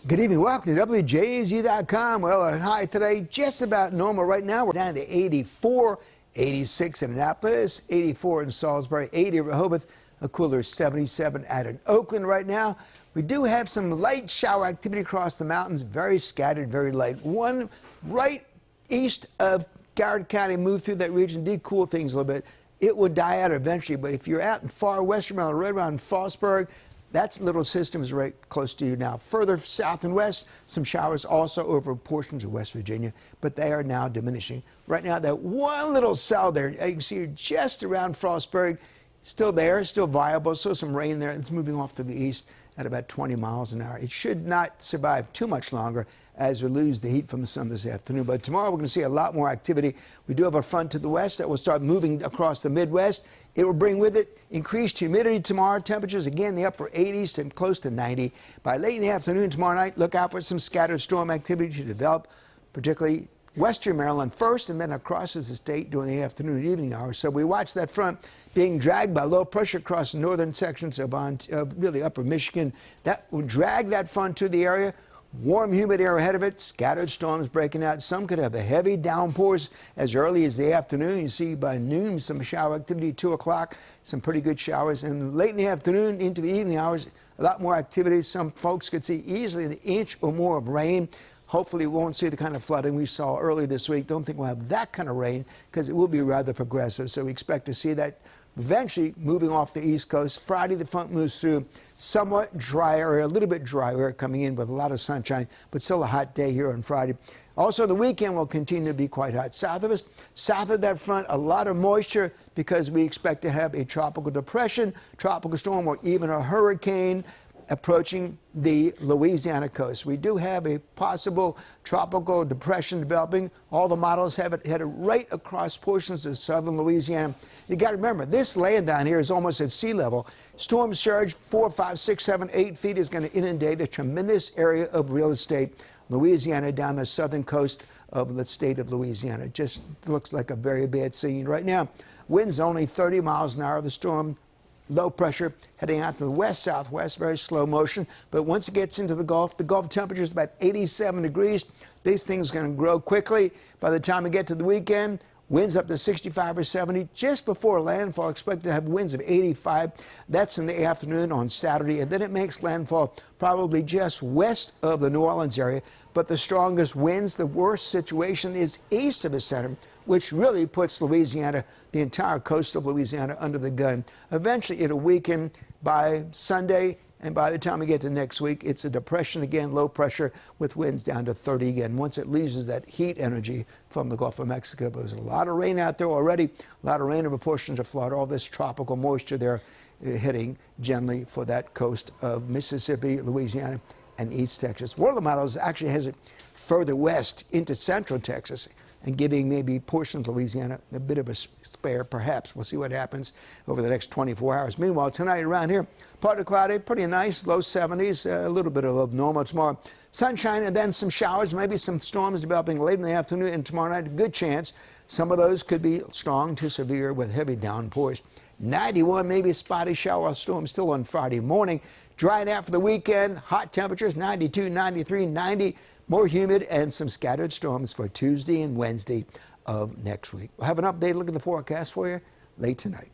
Good evening. Welcome to WJZ.com. Well, our high today, just about normal right now. We're down to 84, 86 in Annapolis, 84 in Salisbury, 80 in Rehoboth, a cooler 77 out in Oakland right now. We do have some light shower activity across the mountains, very scattered, very light. One right east of Garrett County moved through that region, did cool things a little bit. It would die out eventually, but if you're out in far western Maryland, right around Frostburg, that little system is right close to you now. Further south and west, some showers also over portions of West Virginia, but they are now diminishing. Right now, that one little cell there, you can see just around Frostburg, still there, still viable. So some rain there. It's moving off to the east at about 20 miles an hour. It should not survive too much longer as we lose the heat from the sun this afternoon. But tomorrow we're going to see a lot more activity. We do have a front to the west that will start moving across the Midwest. It will bring with it increased humidity tomorrow. Temperatures again in the upper 80s to close to 90. By late in the afternoon tomorrow night, look out for some scattered storm activity to develop, particularly western Maryland first, and then across the state during the afternoon and evening hours. So we watch that front being dragged by low pressure across the northern sections of really upper Michigan. That will drag that front to the area. Warm, humid air ahead of it, scattered storms breaking out. Some could have the heavy downpours as early as the afternoon. You see by noon some shower activity, 2 o'clock, some pretty good showers. And late in the afternoon into the evening hours, a lot more activity. Some folks could see easily an inch or more of rain. Hopefully we won't see the kind of flooding we saw early this week. Don't think we'll have that kind of rain because it will be rather progressive. So we expect to see that eventually moving off the East Coast. Friday, the front moves through somewhat drier, a little bit drier coming in with a lot of sunshine, but still a hot day here on Friday. Also, the weekend will continue to be quite hot. South of us, south of that front, a lot of moisture because we expect to have a tropical depression, tropical storm, or even a hurricane approaching the Louisiana coast. We do have a possible tropical depression developing. All the models have it headed right across portions of southern Louisiana. You got to remember, this land down here is almost at sea level. Storm surge 4, 5, 6, 7, 8 feet is going to inundate a tremendous area of real estate. Louisiana down the southern coast of the state of Louisiana. It just looks like a very bad scene right now. Winds only 30 miles an hour. The storm low pressure heading out to the west-southwest, very slow motion. But once it gets into the Gulf temperature is about 87 degrees. These things are going to grow quickly. By the time we get to the weekend, winds up to 65 or 70. Just before landfall, expect to have winds of 85. That's in the afternoon on Saturday. And then it makes landfall probably just west of the New Orleans area. But the strongest winds, the worst situation is east of the center, which really puts Louisiana, the entire coast of Louisiana, under the gun. Eventually, it'll weaken by Sunday, and by the time we get to next week, it's a depression again, low pressure, with winds down to 30 again, once it loses that heat energy from the Gulf of Mexico. But there's a lot of rain out there already, a lot of rain over portions of Florida, all this tropical moisture there hitting gently for that coast of Mississippi, Louisiana, and East Texas. One of the models actually has it further west into central Texas, and giving maybe portions of Louisiana a bit of a spare, perhaps. We'll see what happens over the next 24 hours. Meanwhile, tonight around here, partly cloudy, pretty nice, low 70s, a little bit of normal tomorrow. Sunshine and then some showers, maybe some storms developing late in the afternoon and tomorrow night. A good chance. Some of those could be strong to severe with heavy downpours. 91, maybe a spotty shower or storm still on Friday morning. Drying out for the weekend, hot temperatures, 92, 93, 90. More humid and some scattered storms for Tuesday and Wednesday of next week. We'll have an updated look at the forecast for you late tonight.